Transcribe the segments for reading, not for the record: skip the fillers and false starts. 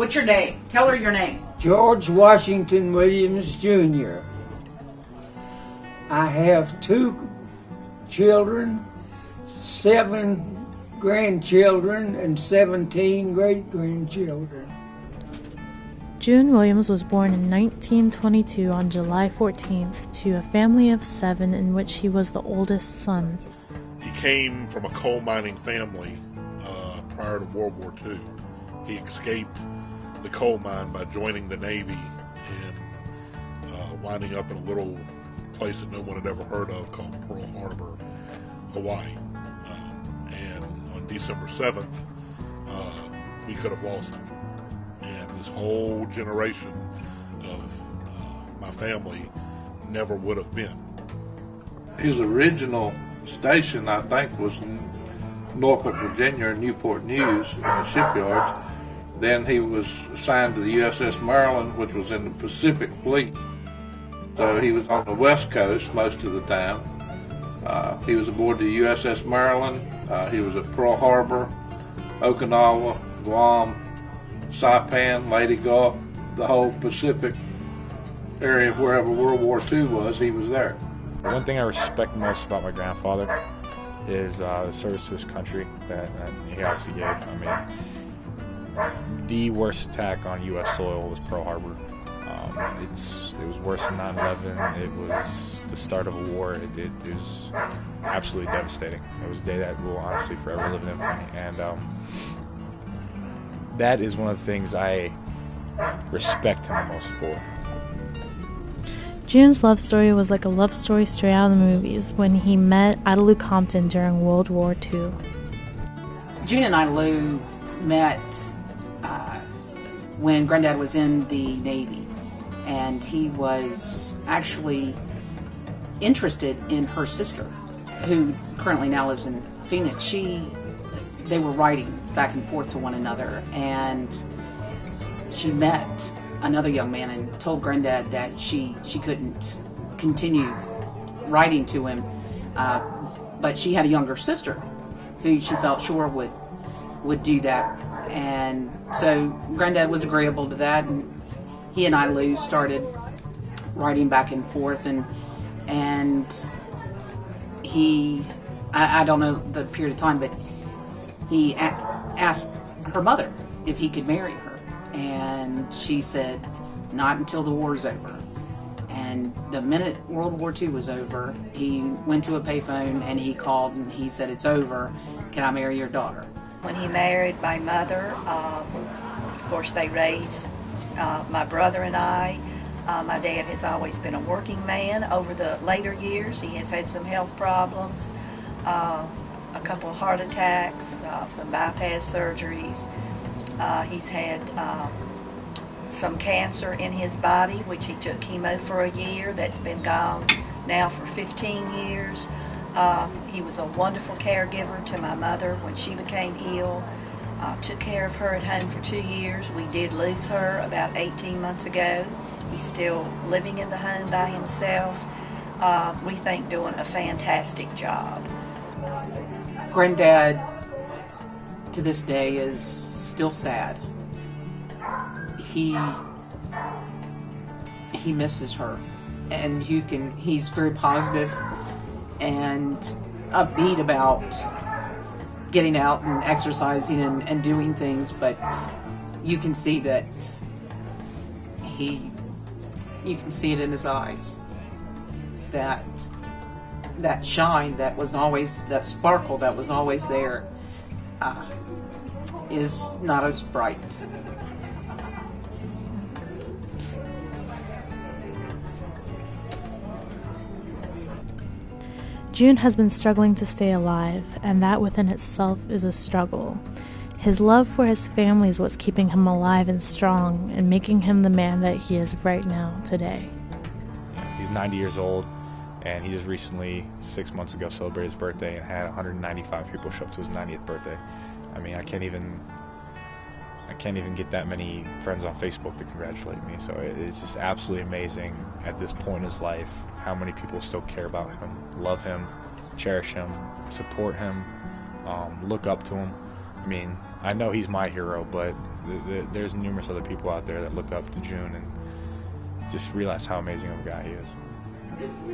What's your name? Tell her your name. George Washington Williams, Jr. I have 2 children, 7 grandchildren, and 17 great-grandchildren. June Williams was born in 1922 on July 14th to a family of 7 in which he was the oldest son. He came from a coal mining family prior to World War II. He escaped the coal mine by joining the Navy and winding up in a little place that no one had ever heard of called Pearl Harbor, Hawaii. And on December 7th, we could have lost him. And this whole generation of my family never would have been. His original station, I think, was in Norfolk, Virginia, in Newport News in the shipyards. Then he was assigned to the USS Maryland, which was in the Pacific Fleet. So he was on the West Coast most of the time. He was aboard the USS Maryland. He was at Pearl Harbor, Okinawa, Guam, Saipan, Leyte Gulf, the whole Pacific area, wherever World War II was, he was there. One thing I respect most about my grandfather is the service to his country that he obviously gave. I mean, the worst attack on U.S. soil was Pearl Harbor. It was worse than 9/11. It was the start of a war. It was absolutely devastating. It was a day that will honestly forever live in infamy. And that is one of the things I respect him the most for. June's love story was like a love story straight out of the movies when he met Ida Lou Compton during World War II. June and Ida Lou met when Granddad was in the Navy, and he was actually interested in her sister, who currently now lives in Phoenix. They were writing back and forth to one another, and she met another young man and told Granddad that she couldn't continue writing to him, but she had a younger sister who she felt sure would do that. And so Granddad was agreeable to that, and he and Ida Lou started writing back and forth, and he, I don't know the period of time, but he asked her mother if he could marry her, and she said, not until the war's over. And the minute World War II was over, he went to a payphone and he called and he said, it's over, can I marry your daughter? When he married my mother, of course they raised my brother and I. My dad has always been a working man. Over the later years, he has had some health problems, a couple of heart attacks, some bypass surgeries. He's had some cancer in his body, which he took chemo for a year. That's been gone now for 15 years. He was a wonderful caregiver to my mother when she became ill. Took care of her at home for 2 years. We did lose her about 18 months ago. He's still living in the home by himself. We think doing a fantastic job. Granddad, to this day, is still sad. He misses her, and he's very positive and upbeat about getting out and exercising and doing things, but you can see that you can see it in his eyes, that shine that was always, that sparkle that was always there, is not as bright. June has been struggling to stay alive, and that within itself is a struggle. His love for his family is what's keeping him alive and strong and making him the man that he is right now, today. He's 90 years old, and he just recently, 6 months ago, celebrated his birthday and had 195 people show up to his 90th birthday. I mean, I can't even get that many friends on Facebook to congratulate me, so it's just absolutely amazing at this point in his life how many people still care about him, love him, cherish him, support him, look up to him. I mean, I know he's my hero, but there's numerous other people out there that look up to June and just realize how amazing of a guy he is.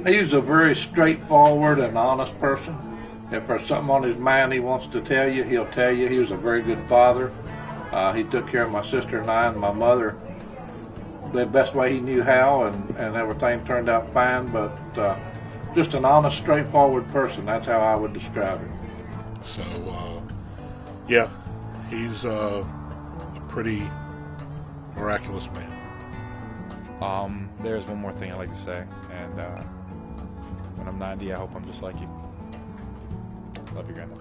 He's a very straightforward and honest person. If there's something on his mind he wants to tell you, he'll tell you. He was a very good father. He took care of my sister and I and my mother the best way he knew how, and everything turned out fine, but just an honest, straightforward person. That's how I would describe him. So, yeah, he's a pretty miraculous man. There's one more thing I'd like to say, and when I'm 90, I hope I'm just like you. Love you, Grandma.